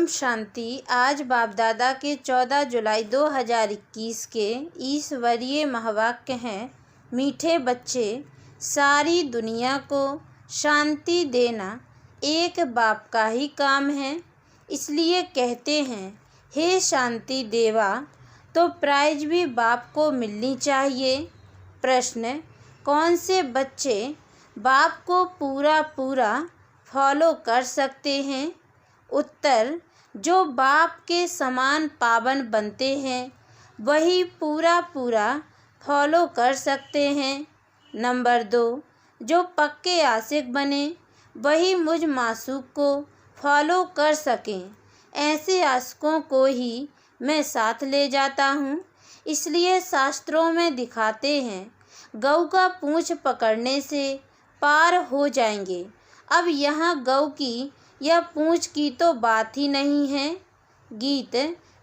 ओम शांति। आज बाप दादा के 14 जुलाई 2021 के ईश्वरीय महावाक्य हैं। मीठे बच्चे, सारी दुनिया को शांति देना एक बाप का ही काम है। इसलिए कहते हैं, हे शांति देवा, तो प्राइज भी बाप को मिलनी चाहिए। प्रश्न, कौन से बच्चे बाप को पूरा फॉलो कर सकते हैं? उत्तर, जो बाप के समान पावन बनते हैं वही पूरा फॉलो कर सकते हैं। नंबर 2, जो पक्के आशिक बने वही मुझ मासूक को फॉलो कर सकें। ऐसे आशिकों को ही मैं साथ ले जाता हूँ। इसलिए शास्त्रों में दिखाते हैं, गऊ का पूंछ पकड़ने से पार हो जाएंगे। अब यहाँ गऊ की या पूंछ की तो बात ही नहीं है। गीत,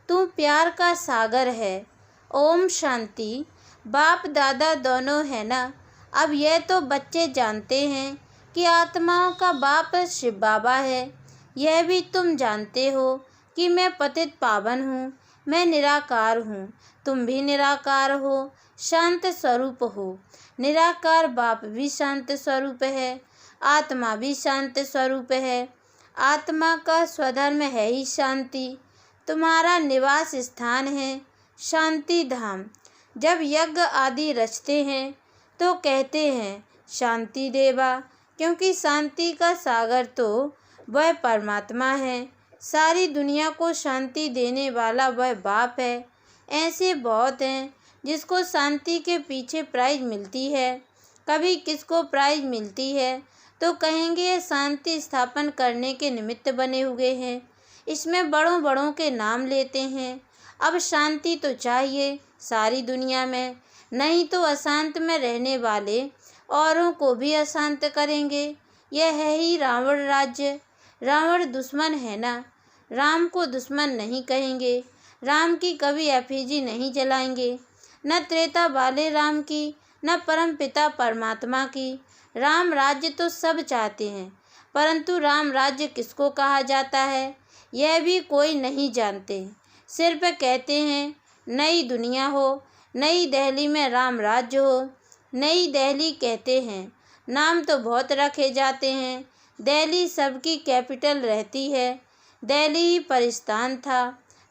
तू प्यार का सागर है। ओम शांति। बाप दादा दोनों है ना। अब यह तो बच्चे जानते हैं कि आत्माओं का बाप शिव बाबा है। यह भी तुम जानते हो कि मैं पतित पावन हूँ, मैं निराकार हूँ। तुम भी निराकार हो, शांत स्वरूप हो। निराकार बाप भी शांत स्वरूप है, आत्मा भी शांत स्वरूप है। आत्मा का स्वधर्म है ही शांति। तुम्हारा निवास स्थान है शांति धाम। जब यज्ञ आदि रचते हैं तो कहते हैं शांति देवा, क्योंकि शांति का सागर तो वह परमात्मा है। सारी दुनिया को शांति देने वाला वह बाप है। ऐसे बहुत हैं जिसको शांति के पीछे प्राइज मिलती है। कभी किसको प्राइज मिलती है तो कहेंगे ये शांति स्थापन करने के निमित्त बने हुए हैं। इसमें बड़ों के नाम लेते हैं। अब शांति तो चाहिए सारी दुनिया में, नहीं तो अशांत में रहने वाले औरों को भी अशांत करेंगे। यह है ही रावण राज्य। रावण दुश्मन है ना। राम को दुश्मन नहीं कहेंगे। राम की कभी एफिजी नहीं जलाएंगे, न त्रेता वाले राम की, न परम पिता परमात्मा की। राम राज्य तो सब चाहते हैं, परंतु राम राज्य किसको कहा जाता है यह भी कोई नहीं जानते। सिर्फ कहते हैं नई दुनिया हो, नई दिल्ली में राम राज्य हो। नई दिल्ली कहते हैं, नाम तो बहुत रखे जाते हैं। दिल्ली सबकी कैपिटल रहती है। दिल्ली ही परिस्थान था।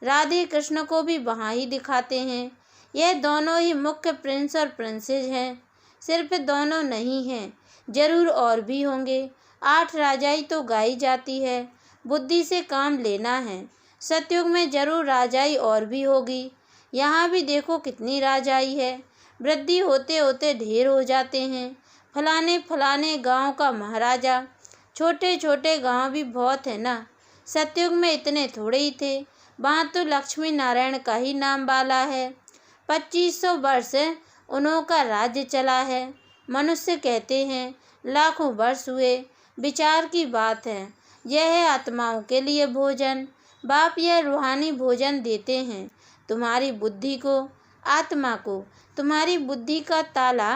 राधे कृष्ण को भी वहाँ ही दिखाते हैं। यह दोनों ही मुख्य प्रिंस और प्रिंसेस हैं। सिर्फ दोनों नहीं हैं, जरूर और भी होंगे। 8 राजाई तो गाई जाती है। बुद्धि से काम लेना है। सतयुग में जरूर राजाई और भी होगी। यहाँ भी देखो कितनी राजाई है। वृद्धि होते होते ढेर हो जाते हैं। फलाने गांव का महाराजा। छोटे गांव भी बहुत है ना। सतयुग में इतने थोड़े ही थे। वहाँ तो लक्ष्मी नारायण का ही नाम वाला है। 2500 वर्ष उन्हों का राज्य चला है। मनुष्य कहते हैं लाखों वर्ष हुए। विचार की बात है। यह है आत्माओं के लिए भोजन। बाप यह रूहानी भोजन देते हैं तुम्हारी बुद्धि को, आत्मा को। तुम्हारी बुद्धि का ताला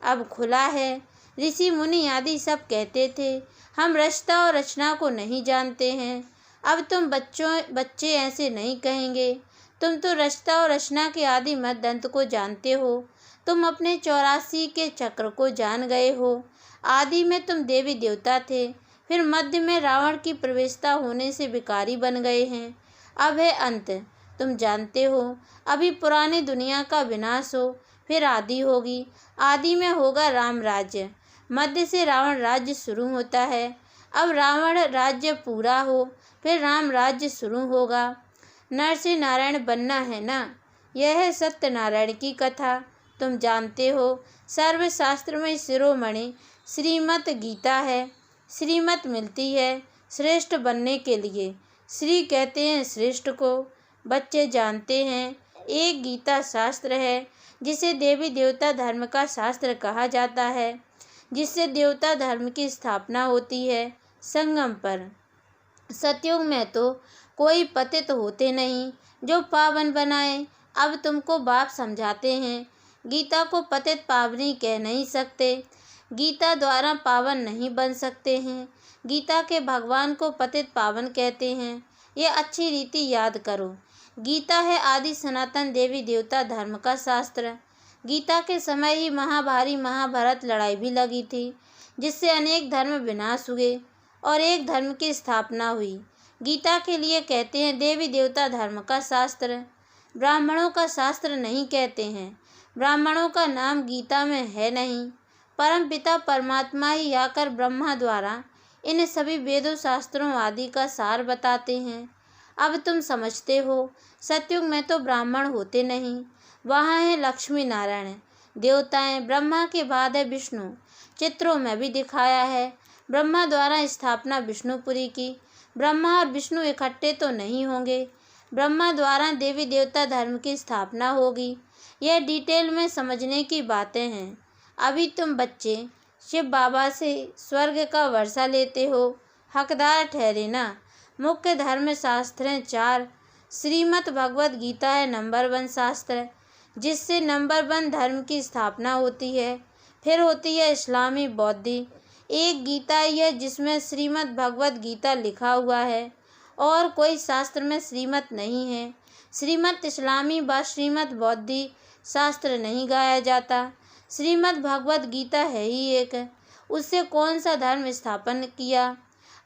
अब खुला है। ऋषि मुनि आदि सब कहते थे हम रचता और रचना को नहीं जानते हैं। अब तुम बच्चे ऐसे नहीं कहेंगे। तुम तो रचता और रचना के आदि मद्दंत को जानते हो। तुम अपने 84 के चक्र को जान गए हो। आदि में तुम देवी देवता थे, फिर मध्य में रावण की प्रवेशता होने से विकारी बन गए हैं। अब है अंत, तुम जानते हो। अभी पुरानी दुनिया का विनाश हो, फिर आदि होगी। आदि में होगा राम राज्य। मध्य से रावण राज्य शुरू होता है। अब रावण राज्य पूरा हो, फिर राम राज्य शुरू होगा। नर से नारायण बनना है ना। यह है सत्यनारायण की कथा। तुम जानते हो सर्वशास्त्र में शिरोमणि श्रीमत गीता है। श्रीमत मिलती है श्रेष्ठ बनने के लिए। श्री कहते हैं श्रेष्ठ को। बच्चे जानते हैं एक गीता शास्त्र है जिसे देवी देवता धर्म का शास्त्र कहा जाता है, जिससे देवता धर्म की स्थापना होती है संगम पर। सतयुग में तो कोई पतित होते नहीं जो पावन बनाए। अब तुमको बाप समझाते हैं, गीता को पतित पावनी कह नहीं सकते। गीता द्वारा पावन नहीं बन सकते हैं। गीता के भगवान को पतित पावन कहते हैं। ये अच्छी रीति याद करो। गीता है आदि सनातन देवी देवता धर्म का शास्त्र। गीता के समय ही महाभारी महाभारत लड़ाई भी लगी थी, जिससे अनेक धर्म विनाश हुए और एक धर्म की स्थापना हुई। गीता के लिए कहते हैं देवी देवता धर्म का शास्त्र, ब्राह्मणों का शास्त्र नहीं कहते हैं। ब्राह्मणों का नाम गीता में है नहीं। परम पिता परमात्मा ही आकर ब्रह्मा द्वारा इन सभी वेदों शास्त्रों आदि का सार बताते हैं। अब तुम समझते हो, सतयुग में तो ब्राह्मण होते नहीं, वहाँ है लक्ष्मी नारायण देवताएं, ब्रह्मा के बाद है विष्णु। चित्रों में भी दिखाया है, ब्रह्मा द्वारा स्थापना विष्णुपुरी की। ब्रह्मा और विष्णु इकट्ठे तो नहीं होंगे, ब्रह्मा द्वारा देवी देवता धर्म की स्थापना होगी। यह डिटेल में समझने की बातें हैं। अभी तुम बच्चे शिव बाबा से स्वर्ग का वर्षा लेते हो, हकदार ठहरे ना। मुख्य धर्म शास्त्र हैं 4। श्रीमद् भगवद गीता है नंबर 1 शास्त्र, जिससे नंबर 1 धर्म की स्थापना होती है। फिर होती है इस्लामी बौद्धि। एक गीता ही है जिसमें श्रीमद् भगवद गीता लिखा हुआ है, और कोई शास्त्र में श्रीमद् नहीं है। श्रीमद् इस्लामी व श्रीमद् बौद्धि शास्त्र नहीं गाया जाता। श्रीमद् भगवद गीता है ही एक। उससे कौन सा धर्म स्थापन किया?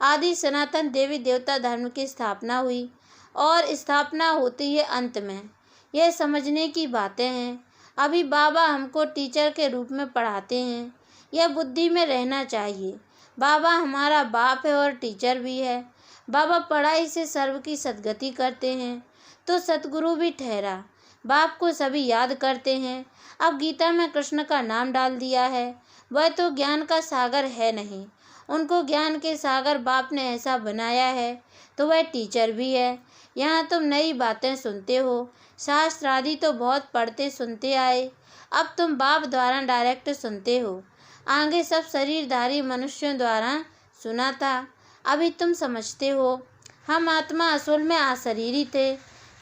आदि सनातन देवी देवता धर्म की स्थापना हुई, और स्थापना होती है अंत में। यह समझने की बातें हैं। अभी बाबा हमको टीचर के रूप में पढ़ाते हैं, यह बुद्धि में रहना चाहिए। बाबा हमारा बाप है और टीचर भी है। बाबा पढ़ाई से सर्व की सद्गति करते हैं, तो सतगुरु भी ठहरा। बाप को सभी याद करते हैं। अब गीता में कृष्ण का नाम डाल दिया है। वह तो ज्ञान का सागर है नहीं, उनको ज्ञान के सागर बाप ने ऐसा बनाया है, तो वह टीचर भी है। यहाँ तुम नई बातें सुनते हो, शास्त्र आदि तो बहुत पढ़ते सुनते आए, अब तुम बाप द्वारा डायरेक्ट सुनते हो। आगे सब शरीरधारी मनुष्यों द्वारा सुना था, अभी तुम समझते हो। हम आत्मा असल में अशरीरी थे,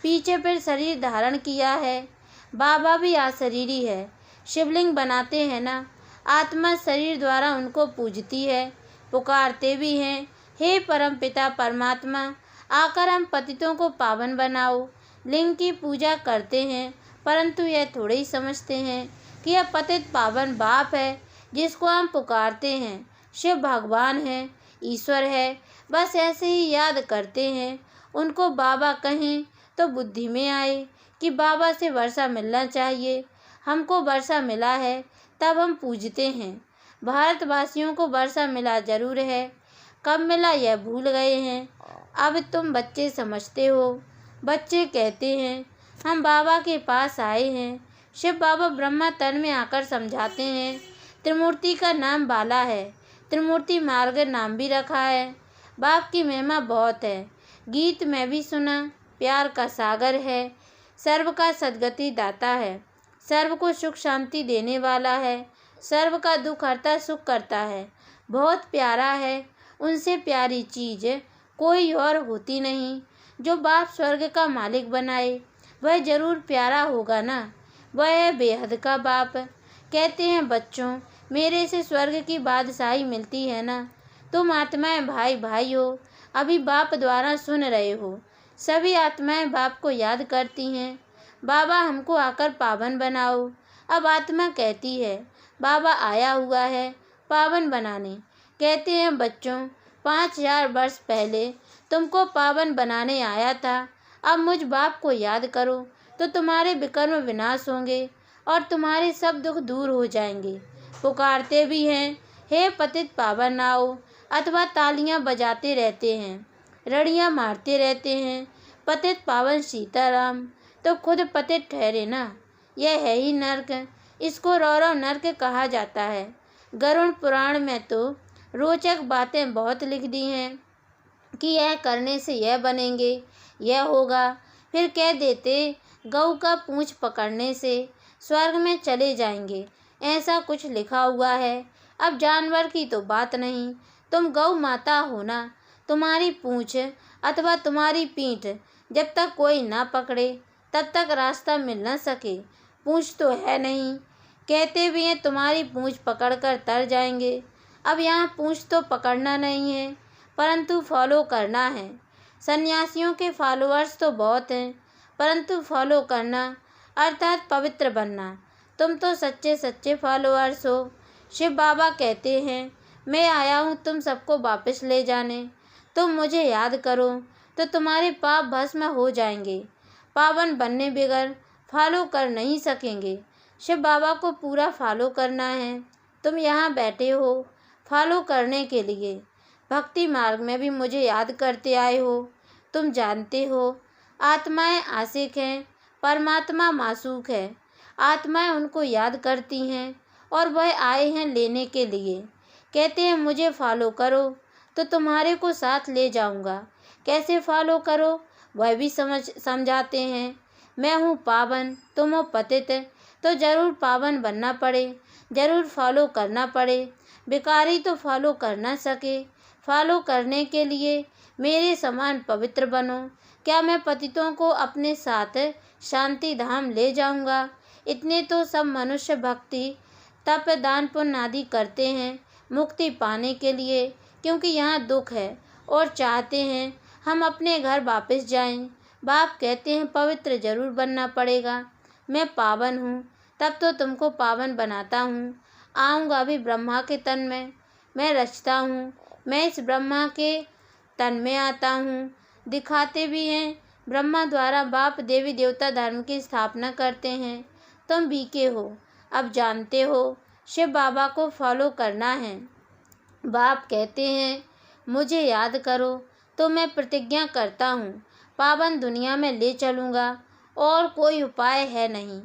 पीछे फिर शरीर धारण किया है। बाबा भी अशरीरी है, शिवलिंग बनाते हैं ना, आत्मा शरीर द्वारा उनको पूजती है, पुकारते भी हैं, हे परम पिता परमात्मा, आकर हम पतितों को पावन बनाओ। लिंग की पूजा करते हैं, परंतु यह थोड़े ही समझते हैं कि यह पतित पावन बाप है जिसको हम पुकारते हैं। शिव भगवान है, ईश्वर है, बस ऐसे ही याद करते हैं। उनको बाबा कहें तो बुद्धि में आए कि बाबा से वर्षा मिलना चाहिए। हमको वर्षा मिला है, तब हम पूजते हैं। भारतवासियों को वर्षा मिला जरूर है, कब मिला यह भूल गए हैं। अब तुम बच्चे समझते हो। बच्चे कहते हैं हम बाबा के पास आए हैं। शिव बाबा ब्रह्मा तन में आकर समझाते हैं। त्रिमूर्ति का नाम बाला है, त्रिमूर्ति मार्ग नाम भी रखा है। बाप की महिमा बहुत है, गीत में भी सुना। प्यार का सागर है, सर्व का सद्गति दाता है, सर्व को सुख शांति देने वाला है, सर्व का दुख हरता सुख करता है। बहुत प्यारा है, उनसे प्यारी चीज़ कोई और होती नहीं। जो बाप स्वर्ग का मालिक बनाए वह जरूर प्यारा होगा ना, वह है बेहद का बाप। कहते हैं बच्चों, मेरे से स्वर्ग की बादशाही मिलती है ना। तुम आत्माएं भाई भाई हो, अभी बाप द्वारा सुन रहे हो। सभी आत्माएं बाप को याद करती हैं, बाबा हमको आकर पावन बनाओ। अब आत्मा कहती है बाबा आया हुआ है पावन बनाने। कहते हैं बच्चों, 5000 वर्ष पहले तुमको पावन बनाने आया था। अब मुझ बाप को याद करो तो तुम्हारे विकर्म विनाश होंगे और तुम्हारे सब दुख दूर हो जाएंगे। पुकारते भी हैं, हे पतित पावन आओ, अथवा तालियां बजाते रहते हैं, रड़ियां मारते रहते हैं, पतित पावन सीताराम। तो खुद पतित ठहरे ना, यह है ही नर्क, इसको रौरव नर्क कहा जाता है। गरुड़ पुराण में तो रोचक बातें बहुत लिख दी हैं कि यह करने से यह बनेंगे, यह होगा। फिर कह देते गऊ का पूंछ पकड़ने से स्वर्ग में चले जाएंगे, ऐसा कुछ लिखा हुआ है। अब जानवर की तो बात नहीं, तुम गौ माता हो ना, तुम्हारी पूंछ अथवा तुम्हारी पीठ जब तक कोई ना पकड़े तब तक रास्ता मिल न सके। पूंछ तो है नहीं, कहते भी हैं तुम्हारी पूंछ पकड़कर तर जाएंगे। अब यहाँ पूंछ तो पकड़ना नहीं है, परंतु फॉलो करना है। सन्यासियों के फॉलोअर्स तो बहुत हैं, परंतु फॉलो करना अर्थात पवित्र बनना, तुम तो सच्चे सच्चे फॉलोअर्स हो। शिव बाबा कहते हैं, मैं आया हूँ तुम सबको वापस ले जाने। तुम मुझे याद करो तो तुम्हारे पाप भस्म हो जाएंगे। पावन बनने बगैर फॉलो कर नहीं सकेंगे। शिव बाबा को पूरा फॉलो करना है। तुम यहाँ बैठे हो फॉलो करने के लिए। भक्ति मार्ग में भी मुझे याद करते आए हो। तुम जानते हो आत्माएं आशिक हैं, परमात्मा मासूक है। आत्माएं उनको याद करती हैं और वह आए हैं लेने के लिए। कहते हैं मुझे फॉलो करो तो तुम्हारे को साथ ले जाऊंगा। कैसे फॉलो करो वह भी समझाते हैं। मैं हूँ पावन, तुम हो पतित, तो ज़रूर पावन बनना पड़े, ज़रूर फॉलो करना पड़े। भिखारी तो फॉलो कर ना सके। फॉलो करने के लिए मेरे समान पवित्र बनो। क्या मैं पतितों को अपने साथ शांति धाम ले जाऊंगा? इतने तो सब मनुष्य भक्ति तप दान पुण्य आदि करते हैं मुक्ति पाने के लिए, क्योंकि यहाँ दुख है और चाहते हैं हम अपने घर वापस जाएं। बाप कहते हैं पवित्र जरूर बनना पड़ेगा। मैं पावन हूँ तब तो तुमको पावन बनाता हूँ। आऊँगा भी ब्रह्मा के तन में, मैं रचता हूँ। मैं इस ब्रह्मा के तन में आता हूँ। दिखाते भी हैं ब्रह्मा द्वारा बाप देवी देवता धर्म की स्थापना करते हैं। तुम बीके हो, अब जानते हो शिव बाबा को फॉलो करना है। बाप कहते हैं मुझे याद करो तो मैं प्रतिज्ञा करता हूँ पावन दुनिया में ले चलूँगा और कोई उपाय है नहीं।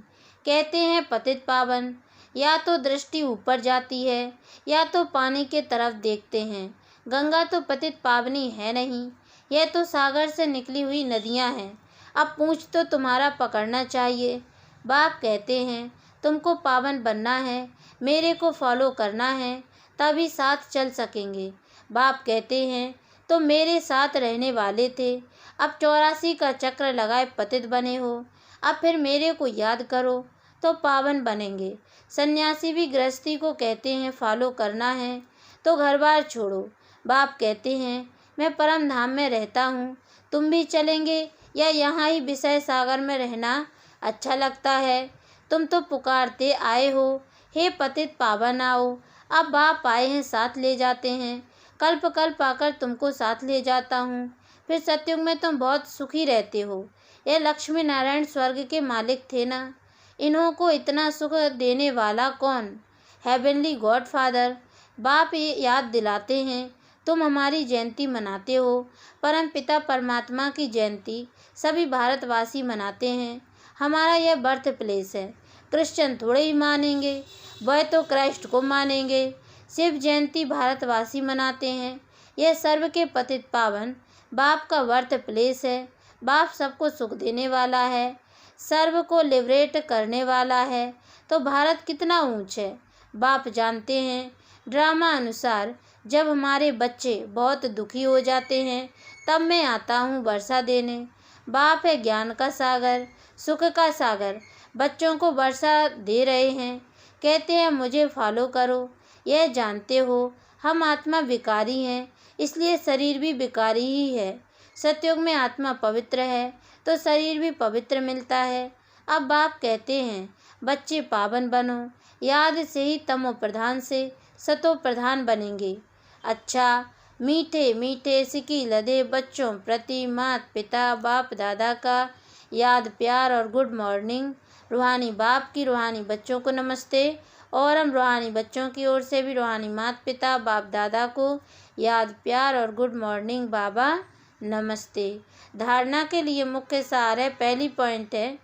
कहते हैं पतित पावन, या तो दृष्टि ऊपर जाती है या तो पानी के तरफ देखते हैं। गंगा तो पतित पावनी है नहीं, यह तो सागर से निकली हुई नदियाँ हैं। अब पूंछ तो तुम्हारा पकड़ना चाहिए। बाप कहते हैं तुमको पावन बनना है, मेरे को फॉलो करना है, तभी साथ चल सकेंगे। बाप कहते हैं तो मेरे साथ रहने वाले थे, अब 84 का चक्र लगाए पतित बने हो। अब फिर मेरे को याद करो तो पावन बनेंगे। सन्यासी भी गृहस्थी को कहते हैं फॉलो करना है तो घर बार छोड़ो। बाप कहते हैं मैं परम धाम में रहता हूँ, तुम भी चलेंगे या यहाँ ही विषय सागर में रहना अच्छा लगता है? तुम तो पुकारते आए हो, हे पतित पावन आओ। अब बाप आए हैं साथ ले जाते हैं। कल्प कल्प आकर तुमको साथ ले जाता हूँ। फिर सतयुग में तुम बहुत सुखी रहते हो। यह लक्ष्मी नारायण स्वर्ग के मालिक थे ना, इन्हों को इतना सुख देने वाला कौन? Heavenly God father. बाप ये याद दिलाते हैं तुम हमारी जयंती मनाते हो। परम पिता परमात्मा की जयंती सभी भारतवासी मनाते हैं। हमारा यह बर्थ प्लेस है। क्रिश्चियन थोड़े ही मानेंगे, वह तो क्राइस्ट को मानेंगे। शिव जयंती भारतवासी मनाते हैं। यह सर्व के पतित पावन बाप का बर्थ प्लेस है। बाप सबको सुख देने वाला है, सर्व को लिबरेट करने वाला है, तो भारत कितना ऊंच है। बाप जानते हैं ड्रामा अनुसार जब हमारे बच्चे बहुत दुखी हो जाते हैं तब मैं आता हूँ वर्षा देने। बाप है ज्ञान का सागर, सुख का सागर, बच्चों को वर्षा दे रहे हैं। कहते हैं मुझे फॉलो करो। यह जानते हो हम आत्मा विकारी हैं, इसलिए शरीर भी विकारी ही है। सतयुग में आत्मा पवित्र है तो शरीर भी पवित्र मिलता है। अब बाप कहते हैं बच्चे पावन बनो, याद से ही तमो प्रधान से सतो प्रधान बनेंगे। अच्छा, मीठे मीठे सिकी लदे बच्चों प्रति माता पिता बाप दादा का याद प्यार और गुड मॉर्निंग। रूहानी बाप की रूहानी बच्चों को नमस्ते, और हम रूहानी बच्चों की ओर से भी रूहानी माता पिता बाप दादा को याद प्यार और गुड मॉर्निंग बाबा नमस्ते। धारणा के लिए मुख्य सार है, पहली पॉइंट है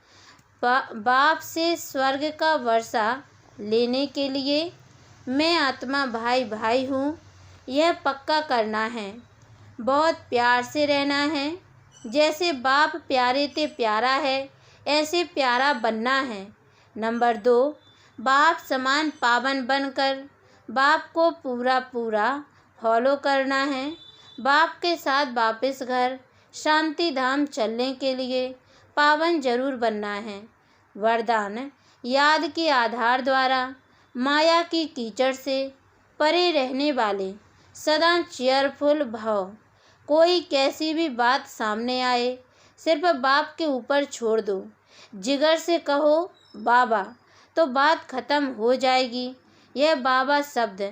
बाप से स्वर्ग का वर्षा लेने के लिए मैं आत्मा भाई भाई हूँ, यह पक्का करना है। बहुत प्यार से रहना है, जैसे बाप प्यारे ते प्यारा है ऐसे प्यारा बनना है। नंबर 2, बाप समान पावन बनकर बाप को पूरा पूरा फॉलो करना है। बाप के साथ वापस घर शांति धाम चलने के लिए पावन जरूर बनना है। वरदान, याद के आधार द्वारा माया की कीचड़ से परे रहने वाले, सदा चेयरफुल भव, कोई कैसी भी बात सामने आए, सिर्फ बाप के ऊपर छोड़ दो। जिगर से कहो बाबा, तो बात खत्म हो जाएगी। यह बाबा शब्द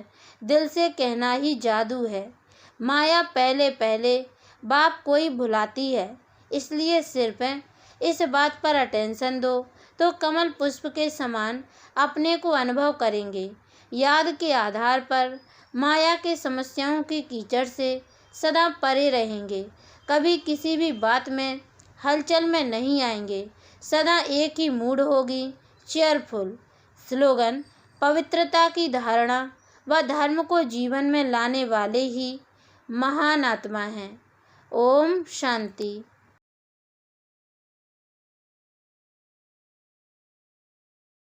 दिल से कहना ही जादू है। माया पहले पहले बाप को ही भुलाती है, इसलिए सिर्फ इस बात पर अटेंशन दो तो कमल पुष्प के समान अपने को अनुभव करेंगे। याद के आधार पर माया के समस्याओं की कीचड़ से सदा परे रहेंगे। कभी किसी भी बात में हलचल में नहीं आएंगे। सदा एक ही मूड होगी, चेयरफुल। स्लोगन: पवित्रता की धारणा व धर्म को जीवन में लाने वाले ही महान आत्मा हैं। ओम शांति।